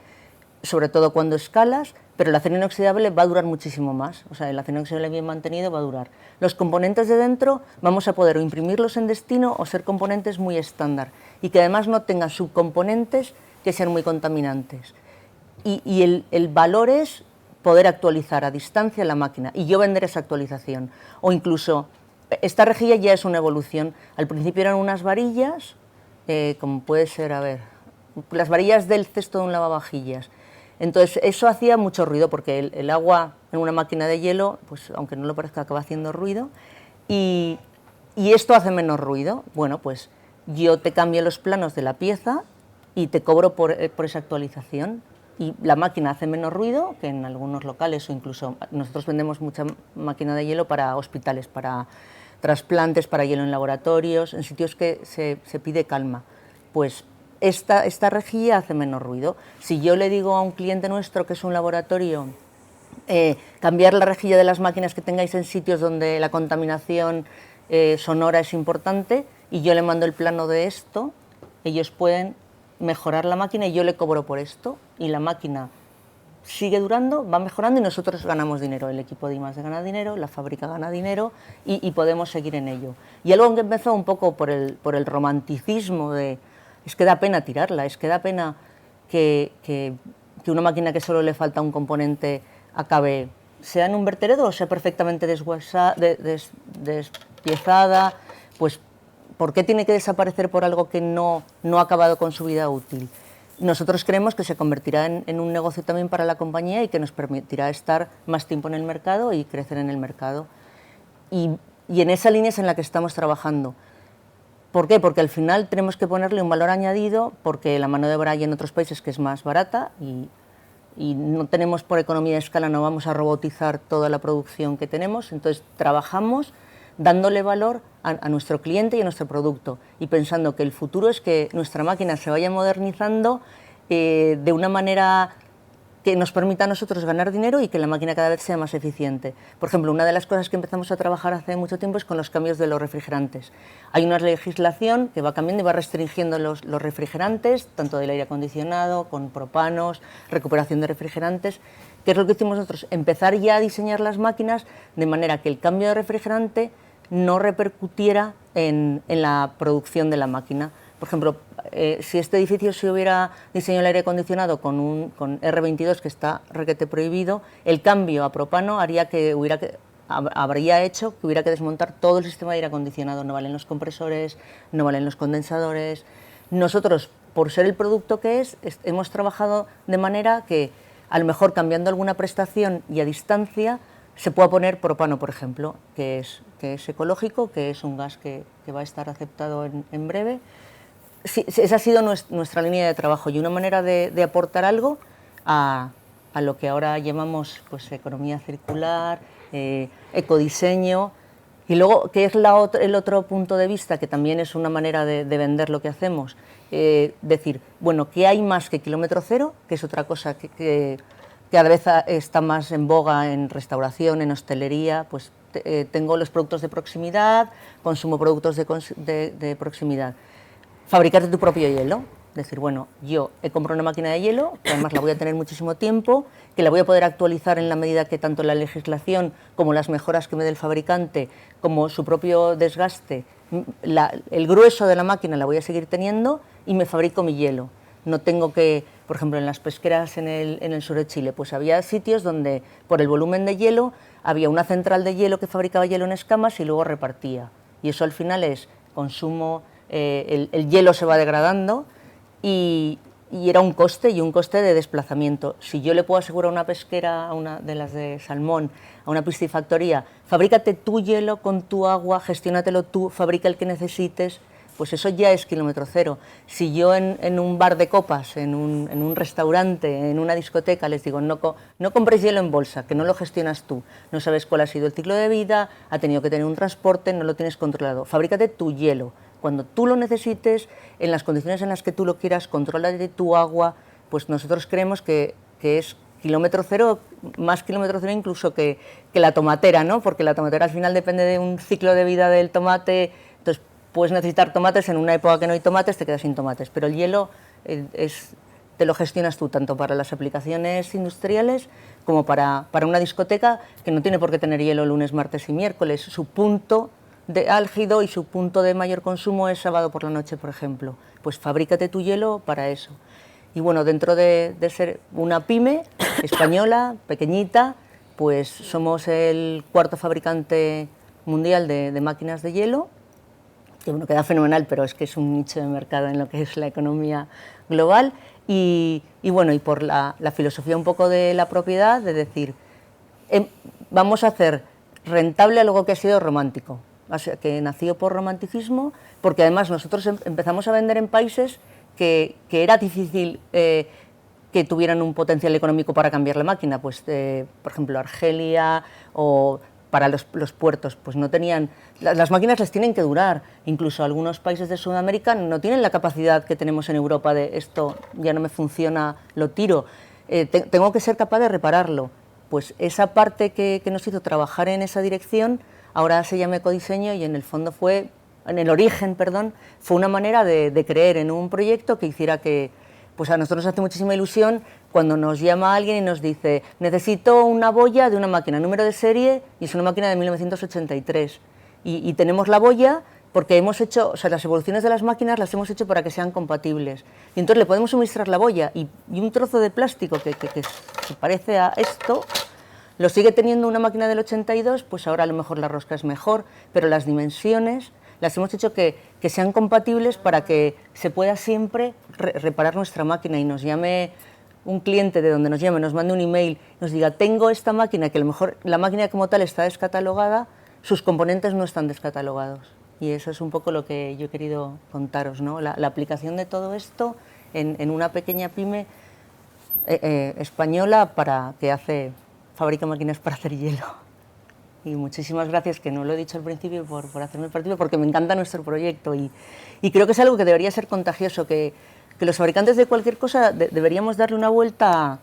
sobre todo cuando escalas, pero el acero inoxidable va a durar muchísimo más. O sea, el acero inoxidable bien mantenido va a durar. Los componentes de dentro vamos a poder o imprimirlos en destino o ser componentes muy estándar y que además no tengan subcomponentes que sean muy contaminantes. Y el valor es poder actualizar a distancia la máquina y yo vender esa actualización. O incluso, esta rejilla ya es una evolución. Al principio eran unas varillas, como puede ser, a ver, las varillas del cesto de un lavavajillas. Entonces eso hacía mucho ruido porque el agua en una máquina de hielo, pues aunque no lo parezca, acaba haciendo ruido y esto hace menos ruido. Bueno, pues yo te cambio los planos de la pieza y te cobro por esa actualización y la máquina hace menos ruido que en algunos locales o incluso nosotros vendemos mucha máquina de hielo para hospitales, para trasplantes, para hielo en laboratorios, en sitios que se pide calma. Pues esta rejilla hace menos ruido. Si yo le digo a un cliente nuestro que es un laboratorio, cambiar la rejilla de las máquinas que tengáis en sitios donde la contaminación sonora es importante y yo le mando el plano de esto, ellos pueden mejorar la máquina y yo le cobro por esto y la máquina sigue durando, va mejorando y nosotros ganamos dinero, el equipo de I+D gana dinero, la fábrica gana dinero y podemos seguir en ello. Y algo que empezó un poco por el romanticismo de es que da pena tirarla, es que da pena que una máquina que solo le falta un componente acabe, sea en un vertedero o sea perfectamente despiezada, pues ¿por qué tiene que desaparecer por algo que no ha acabado con su vida útil? Nosotros creemos que se convertirá en un negocio también para la compañía y que nos permitirá estar más tiempo en el mercado y crecer en el mercado. Y en esa línea es en la que estamos trabajando. ¿Por qué? Porque al final tenemos que ponerle un valor añadido porque la mano de obra hay en otros países que es más barata y no tenemos por economía de escala, no vamos a robotizar toda la producción que tenemos, entonces trabajamos dándole valor a nuestro cliente y a nuestro producto y pensando que el futuro es que nuestra máquina se vaya modernizando de una manera que nos permita a nosotros ganar dinero y que la máquina cada vez sea más eficiente. Por ejemplo, una de las cosas que empezamos a trabajar hace mucho tiempo es con los cambios de los refrigerantes. Hay una legislación que va cambiando y va restringiendo los refrigerantes, tanto del aire acondicionado, con propanos, recuperación de refrigerantes. ¿Qué es lo que hicimos nosotros? Empezar ya a diseñar las máquinas de manera que el cambio de refrigerante no repercutiera en la producción de la máquina. Por ejemplo, si este edificio se hubiera diseñado el aire acondicionado con R22, que está requete prohibido, el cambio a propano habría hecho que hubiera que desmontar todo el sistema de aire acondicionado. No valen los compresores, no valen los condensadores. Nosotros, por ser el producto que hemos trabajado de manera que, a lo mejor cambiando alguna prestación y a distancia, se pueda poner propano, por ejemplo, que es ecológico, que es un gas que va a estar aceptado en breve. sí, esa ha sido nuestra línea de trabajo y una manera de aportar algo a lo que ahora llamamos pues, economía circular, ecodiseño. Y luego, ¿qué es el otro punto de vista? Que también es una manera de vender lo que hacemos. Decir, bueno, ¿qué hay más que kilómetro cero? Que es otra cosa que cada vez está más en boga en restauración, en hostelería. Pues tengo los productos de proximidad, consumo productos de proximidad. Fabricarte tu propio hielo. Decir, bueno, yo he comprado una máquina de hielo, que además la voy a tener muchísimo tiempo, que la voy a poder actualizar en la medida que tanto la legislación como las mejoras que me dé el fabricante, como su propio desgaste, el grueso de la máquina la voy a seguir teniendo y me fabrico mi hielo. No tengo que, por ejemplo, en las pesqueras en el sur de Chile, pues había sitios donde por el volumen de hielo había una central de hielo que fabricaba hielo en escamas y luego repartía. Y eso al final es consumo, el hielo se va degradando, y era un coste de desplazamiento. Si yo le puedo asegurar a una pesquera, a una de las de salmón, a una piscifactoría, fabrícate tu hielo con tu agua, gestiónatelo tú, fabrica el que necesites, pues eso ya es kilómetro cero. Si yo en un bar de copas, en un restaurante, en una discoteca, les digo, no compres hielo en bolsa, que no lo gestionas tú, no sabes cuál ha sido el ciclo de vida, ha tenido que tener un transporte, no lo tienes controlado, fabrícate tu hielo. Cuando tú lo necesites, en las condiciones en las que tú lo quieras, contrólate tu agua, pues nosotros creemos que es kilómetro cero, más kilómetro cero incluso que la tomatera, ¿no? Porque la tomatera al final depende de un ciclo de vida del tomate, entonces puedes necesitar tomates, en una época que no hay tomates te quedas sin tomates, pero el hielo te lo gestionas tú, tanto para las aplicaciones industriales como para una discoteca que no tiene por qué tener hielo lunes, martes y miércoles, su punto de álgido y su punto de mayor consumo es sábado por la noche, por ejemplo. Pues fabrícate tu hielo para eso. Y bueno, dentro de ser una pyme española, pequeñita, pues somos el cuarto fabricante mundial de máquinas de hielo, que bueno, queda fenomenal, pero es que es un nicho de mercado en lo que es la economía global. Y bueno, y por la filosofía un poco de la propiedad, de decir, vamos a hacer rentable algo que ha sido romántico, que nació por romanticismo, porque además nosotros empezamos a vender en países que era difícil que tuvieran un potencial económico para cambiar la máquina, pues por ejemplo Argelia o para los puertos, pues no tenían, las máquinas les tienen que durar, incluso algunos países de Sudamérica no tienen la capacidad que tenemos en Europa de esto ya no me funciona, lo tiro, tengo que ser capaz de repararlo. Pues esa parte que nos hizo trabajar en esa dirección ahora se llama ecodiseño y en el fondo fue una manera de creer en un proyecto que hiciera que, pues a nosotros nos hace muchísima ilusión cuando nos llama alguien y nos dice, necesito una boya de una máquina, número de serie, y es una máquina de 1983. Y tenemos la boya porque hemos hecho, o sea, las evoluciones de las máquinas las hemos hecho para que sean compatibles. Y entonces le podemos suministrar la boya y un trozo de plástico que se parece a esto, lo sigue teniendo una máquina del 82, pues ahora a lo mejor la rosca es mejor, pero las dimensiones las hemos hecho que sean compatibles para que se pueda siempre reparar nuestra máquina y nos llame un cliente de donde nos llame, nos mande un email, nos diga, tengo esta máquina, que a lo mejor la máquina como tal está descatalogada, sus componentes no están descatalogados. Y eso es un poco lo que yo he querido contaros, ¿no? La aplicación de todo esto en una pequeña pyme española fabrica máquinas para hacer hielo. Y muchísimas gracias, que no lo he dicho al principio, por hacerme partícipe, porque me encanta nuestro proyecto y creo que es algo que debería ser contagioso, que los fabricantes de cualquier cosa deberíamos darle una vuelta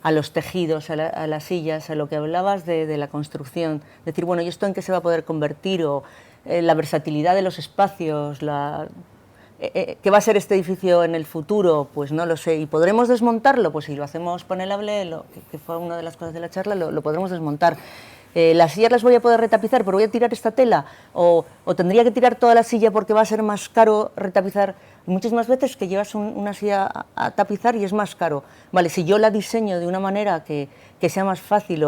a los tejidos, a las sillas, a lo que hablabas de la construcción, decir, bueno, ¿y esto en qué se va a poder convertir? O la versatilidad de los espacios, ¿qué va a ser este edificio en el futuro? Pues no lo sé. ¿Y podremos desmontarlo? Pues si lo hacemos panelable, que fue una de las cosas de la charla, lo podremos desmontar. ¿Las sillas las voy a poder retapizar, pero voy a tirar esta tela? ¿O tendría que tirar toda la silla porque va a ser más caro retapizar? Muchísimas veces que llevas una silla a tapizar y es más caro. Vale, si yo la diseño de una manera que sea más fácil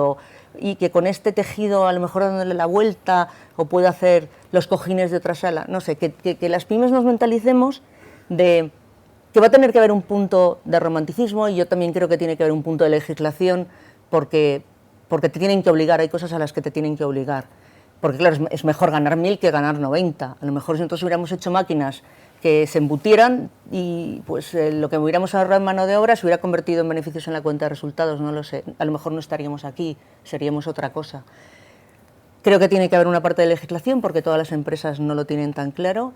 y que con este tejido a lo mejor dándole la vuelta o puedo hacer los cojines de otra sala, no sé, que las pymes nos mentalicemos de que va a tener que haber un punto de romanticismo y yo también creo que tiene que haber un punto de legislación porque te tienen que obligar, hay cosas a las que te tienen que obligar. Porque claro, es mejor ganar 1000 que ganar 90. A lo mejor si nosotros hubiéramos hecho máquinas que se embutieran y pues lo que hubiéramos ahorrado en mano de obra se hubiera convertido en beneficios en la cuenta de resultados, no lo sé. A lo mejor no estaríamos aquí, seríamos otra cosa. Creo que tiene que haber una parte de legislación porque todas las empresas no lo tienen tan claro,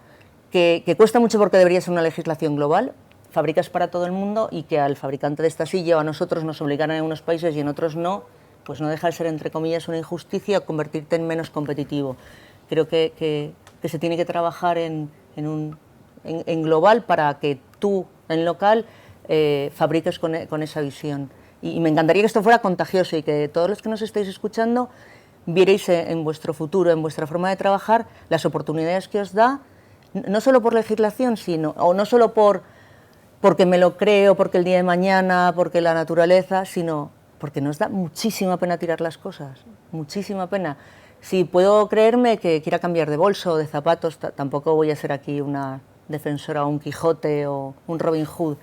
que cuesta mucho porque debería ser una legislación global, fábricas para todo el mundo, y que al fabricante de esta silla o a nosotros nos obligaran en unos países y en otros no, pues no deja de ser, entre comillas, una injusticia o convertirte en menos competitivo. Creo que se tiene que trabajar en global para que tú, en local, fabriques con esa visión. Y me encantaría que esto fuera contagioso y que todos los que nos estáis escuchando vierais en vuestro futuro, en vuestra forma de trabajar, las oportunidades que os da, no solo por legislación, o no solo porque me lo creo, porque el día de mañana, porque la naturaleza, sino porque nos da muchísima pena tirar las cosas, muchísima pena. Si puedo creerme que quiera cambiar de bolso o de zapatos, tampoco voy a ser aquí una defensora o un Quijote o un Robin Hood.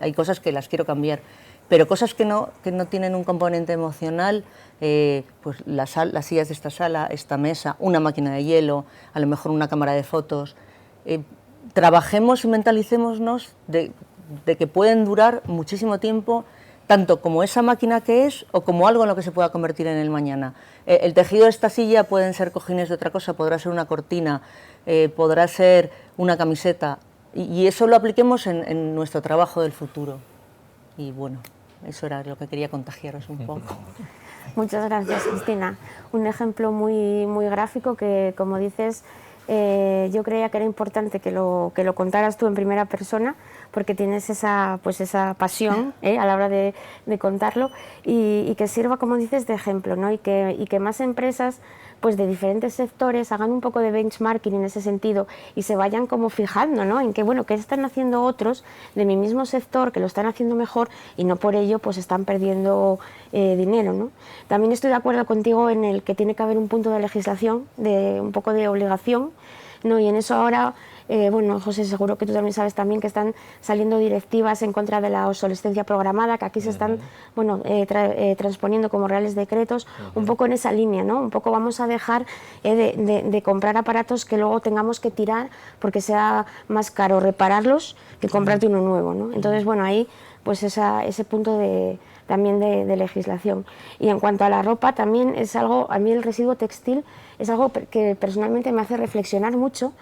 Hay cosas que las quiero cambiar, pero cosas que no tienen un componente emocional, pues las sillas de esta sala, esta mesa, una máquina de hielo, a lo mejor una cámara de fotos. Trabajemos y mentalicémonos de que pueden durar muchísimo tiempo, tanto como esa máquina que es o como algo en lo que se pueda convertir en el mañana. El tejido de esta silla pueden ser cojines de otra cosa, podrá ser una cortina, podrá ser una camiseta, y eso lo apliquemos en nuestro trabajo del futuro. Y bueno, eso era lo que quería contagiaros un poco. Muchas gracias, Cristina. Un ejemplo muy, muy gráfico que, como dices, yo creía que era importante que lo contaras tú en primera persona, porque tienes esa pasión a la hora de contarlo, y que sirva, como dices, de ejemplo, ¿no? y que más empresas pues de diferentes sectores hagan un poco de benchmarking en ese sentido y se vayan como fijando, ¿no? En que, bueno, qué están haciendo otros de mi mismo sector que lo están haciendo mejor y no por ello pues están perdiendo dinero, ¿no? También estoy de acuerdo contigo en el que tiene que haber un punto de legislación, de un poco de obligación, ¿no? Y en eso ahora, bueno, José, seguro que tú también sabes también que están saliendo directivas en contra de la obsolescencia programada, que aquí se están, bueno, transponiendo como reales decretos, un poco en esa línea, ¿no? Un poco vamos a dejar de comprar aparatos que luego tengamos que tirar porque sea más caro repararlos que comprarte uno nuevo, ¿no? Entonces, bueno, ahí pues ese punto también de legislación. Y en cuanto a la ropa, también es algo, a mí el residuo textil es algo que personalmente me hace reflexionar mucho.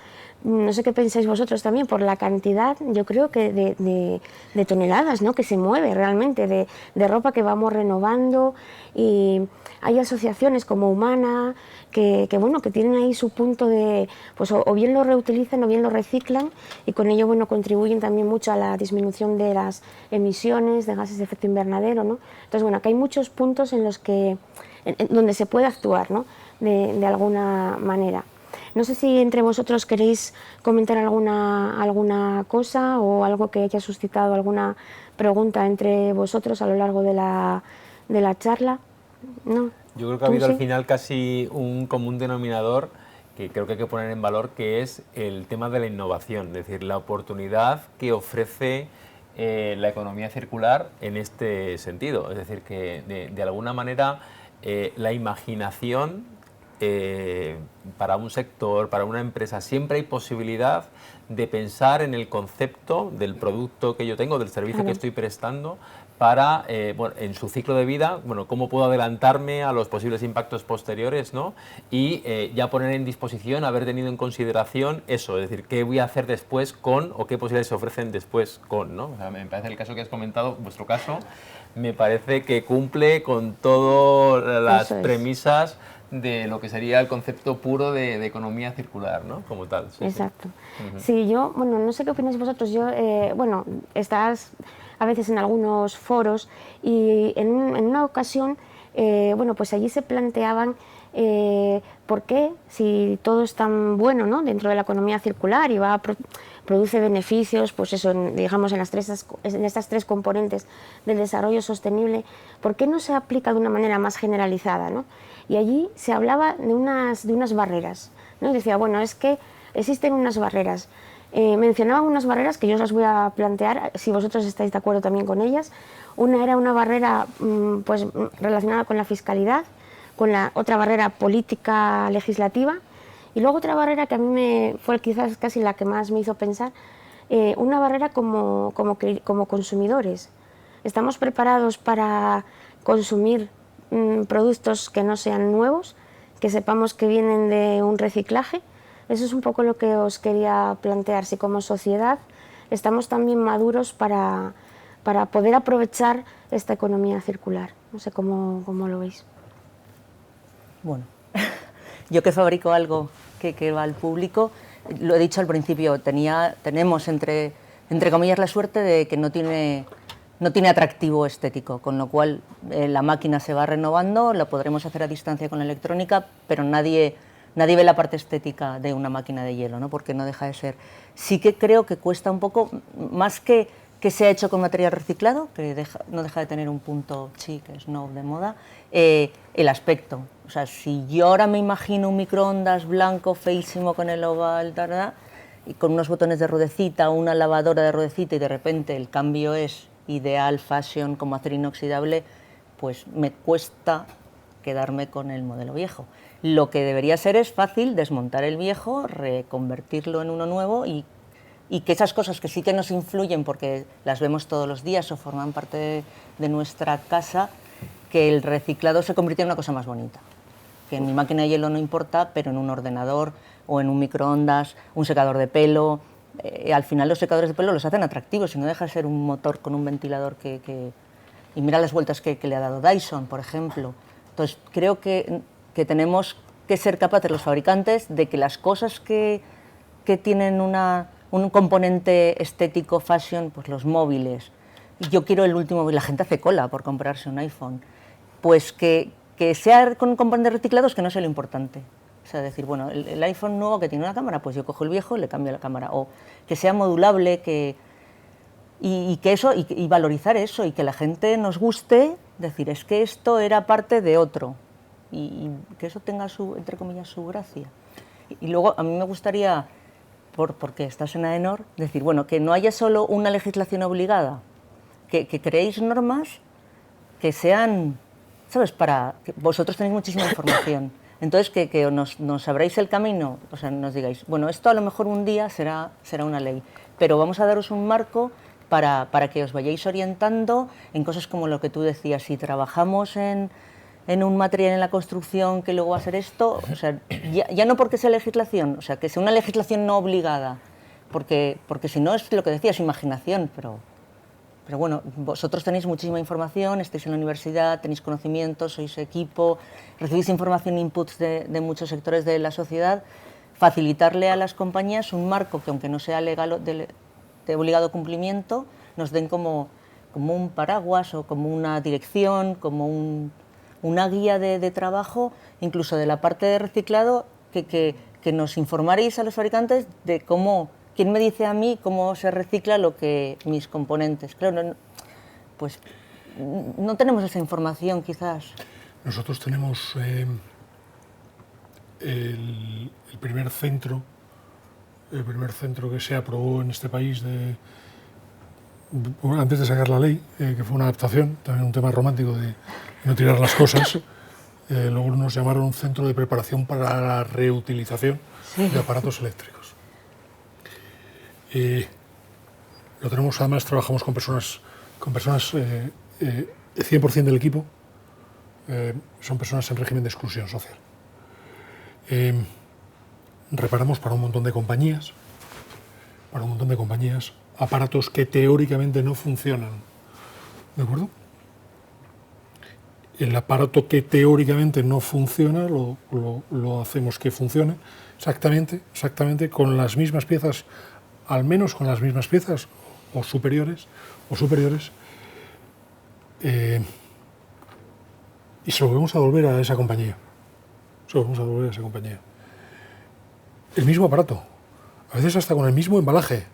No sé qué pensáis vosotros también, por la cantidad, yo creo que de toneladas, ¿no? Que se mueve realmente, de ropa que vamos renovando, y hay asociaciones como Humana que bueno, que tienen ahí su punto de, pues o bien lo reutilizan o bien lo reciclan, y con ello, bueno, contribuyen también mucho a la disminución de las emisiones de gases de efecto invernadero, ¿no? Entonces, bueno, aquí hay muchos puntos en los que, donde se puede actuar, ¿no? De alguna manera. No sé si entre vosotros queréis comentar alguna cosa o algo que haya suscitado alguna pregunta entre vosotros a lo largo de la charla. ¿No? Yo creo que ha habido al final casi un común denominador que creo que hay que poner en valor, que es el tema de la innovación, es decir, la oportunidad que ofrece la economía circular en este sentido. Es decir, que de alguna manera la imaginación para un sector, para una empresa, siempre hay posibilidad de pensar en el concepto del producto que yo tengo, del servicio que estoy prestando, para, bueno, en su ciclo de vida, bueno, cómo puedo adelantarme a los posibles impactos posteriores, ¿no? Y ya poner en disposición, haber tenido en consideración eso, es decir, qué voy a hacer después con, o qué posibilidades se ofrecen después con, ¿no? O sea, me parece el caso que has comentado, vuestro caso, me parece que cumple con todas las premisas de lo que sería el concepto puro de economía circular, ¿no? Como tal. Sí, exacto. Sí, yo, bueno, no sé qué opináis vosotros, yo, bueno, estás a veces en algunos foros y en una ocasión, bueno, pues allí se planteaban por qué, si todo es tan bueno, ¿no?, dentro de la economía circular y produce beneficios, pues eso, digamos, en estas tres componentes del desarrollo sostenible, ¿por qué no se aplica de una manera más generalizada, ¿no? Y allí se hablaba de unas barreras, ¿no? Y decía, bueno, es que existen unas barreras. Mencionaban unas barreras que yo os las voy a plantear, si vosotros estáis de acuerdo también con ellas. Una era una barrera pues, relacionada con la fiscalidad, con la otra barrera política legislativa, y luego otra barrera que a mí fue quizás casi la que más me hizo pensar, una barrera como consumidores. ¿Estamos preparados para consumir productos que no sean nuevos, que sepamos que vienen de un reciclaje? Eso es un poco lo que os quería plantear, si como sociedad estamos también maduros para poder aprovechar esta economía circular. No sé cómo lo veis. Bueno, yo que fabrico algo que va al público, lo he dicho al principio, tenemos entre comillas la suerte de que no tiene atractivo estético, con lo cual la máquina se va renovando, la podremos hacer a distancia con la electrónica, pero nadie ve la parte estética de una máquina de hielo, ¿no? Porque no deja de ser. Sí que creo que cuesta un poco, más que sea hecho con material reciclado, que no deja de tener un punto chic, snob de moda, el aspecto. O sea, si yo ahora me imagino un microondas blanco, feísimo, con el oval, y con unos botones de ruedecita, una lavadora de ruedecita, y de repente el cambio es ideal, fashion, como acero inoxidable, pues me cuesta quedarme con el modelo viejo. Lo que debería ser es fácil desmontar el viejo, reconvertirlo en uno nuevo y que esas cosas que sí que nos influyen porque las vemos todos los días o forman parte de nuestra casa, que el reciclado se convirtiera en una cosa más bonita. Que en mi máquina de hielo no importa, pero en un ordenador o en un microondas, un secador de pelo, al final los secadores de pelo los hacen atractivos y no deja de ser un motor con un ventilador y mira las vueltas que le ha dado Dyson, por ejemplo. Entonces creo que tenemos que ser capaces los fabricantes de que las cosas que tienen un componente estético, fashion, pues los móviles, y yo quiero el último, la gente hace cola por comprarse un iPhone, pues que sea con componentes reciclados, que no sea lo importante. O sea, decir, bueno, el iPhone nuevo que tiene una cámara, pues yo cojo el viejo y le cambio la cámara. O que sea modulable, y valorizar eso, y que la gente nos guste, decir, es que esto era parte de otro, y que eso tenga entre comillas, su gracia. Y luego a mí me gustaría, porque estás en AENOR, decir, bueno, que no haya solo una legislación obligada, que creéis normas que sean, ¿sabes? Para que vosotros tenéis muchísima información. Entonces, que nos abráis el camino, o sea, nos digáis, bueno, esto a lo mejor un día será una ley, pero vamos a daros un marco para que os vayáis orientando en cosas como lo que tú decías. Si trabajamos en un material en la construcción que luego va a ser esto, o sea, ya no porque sea legislación, o sea, que sea una legislación no obligada, porque si no es lo que decías, imaginación, pero bueno, vosotros tenéis muchísima información, estáis en la universidad, tenéis conocimientos, sois equipo, recibís información, inputs de muchos sectores de la sociedad, facilitarle a las compañías un marco que, aunque no sea legal de obligado cumplimiento, nos den como un paraguas o como una dirección, como una guía de trabajo, incluso de la parte de reciclado, que nos informaréis a los fabricantes de cómo. ¿Quién me dice a mí cómo se recicla mis componentes? Claro, pues no tenemos esa información, quizás. Nosotros tenemos el primer centro que se aprobó en este país antes de sacar la ley, que fue una adaptación, también un tema romántico de no tirar las cosas. Luego nos llamaron un centro de preparación para la reutilización de aparatos eléctricos. Lo tenemos, además trabajamos con personas 100% del equipo son personas en régimen de exclusión social. Reparamos para un montón de compañías aparatos que teóricamente no funcionan, ¿de acuerdo? El aparato que teóricamente no funciona lo hacemos que funcione exactamente con las mismas piezas, al menos con las mismas piezas o superiores, y se lo volvemos a devolver a esa compañía. El mismo aparato, a veces hasta con el mismo embalaje.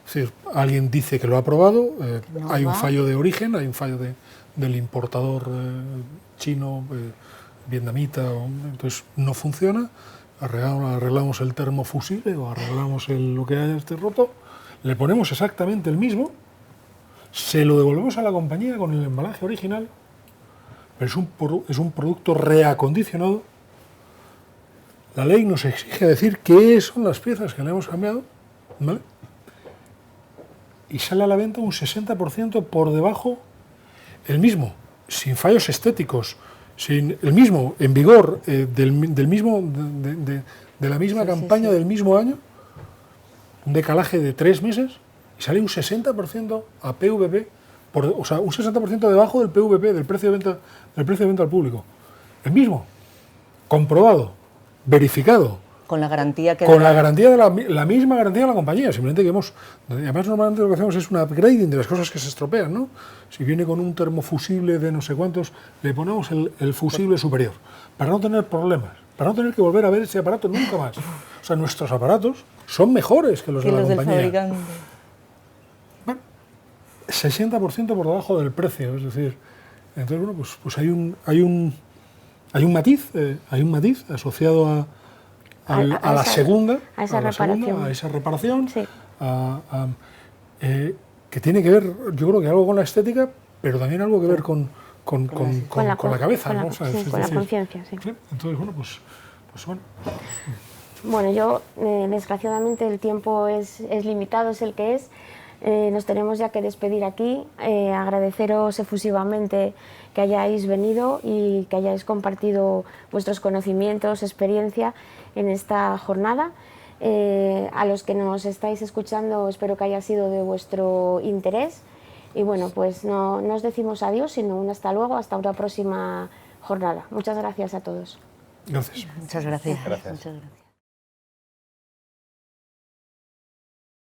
Es decir, alguien dice que lo ha probado, hay un fallo de origen, hay un fallo del importador chino, vietnamita, entonces no funciona. Arreglamos el termofusible o arreglamos lo que haya roto, le ponemos exactamente el mismo, se lo devolvemos a la compañía con el embalaje original, pero es un producto reacondicionado. La ley nos exige decir qué son las piezas que le hemos cambiado, ¿vale? y sale a la venta un 60% por debajo, el mismo, sin fallos estéticos, sin el mismo, en vigor, de la misma campaña del mismo año, un decalaje de 3 meses, y sale un 60% a PVP, o sea, un 60% debajo del PVP, del precio de venta al público. El mismo, comprobado, verificado. Con la garantía que... Con la garantía de la misma garantía de la compañía, simplemente que además normalmente lo que hacemos es un upgrading de las cosas que se estropean, ¿no? Si viene con un termofusible de no sé cuántos, le ponemos el fusible superior, para no tener problemas, para no tener que volver a ver ese aparato nunca más. O sea, nuestros aparatos son mejores que los de la compañía. Del fabricante. Bueno, 60% por debajo del precio, es decir, entonces bueno, pues hay un matiz asociado a la segunda, a esa reparación, sí. Que tiene que ver, yo creo que algo con la estética, pero también algo que ver con la cabeza, con ¿no? la, O sea, sí, con la conciencia, sí. ¿sí? Entonces, bueno, pues bueno. Bueno, yo, desgraciadamente el tiempo es limitado, es el que es. Nos tenemos ya que despedir aquí. Agradeceros efusivamente que hayáis venido y que hayáis compartido vuestros conocimientos, experiencia en esta jornada. A los que nos estáis escuchando, espero que haya sido de vuestro interés. Y bueno, pues no os decimos adiós, sino un hasta luego, hasta una próxima jornada. Muchas gracias a todos. Gracias. Muchas gracias. Gracias. Muchas gracias.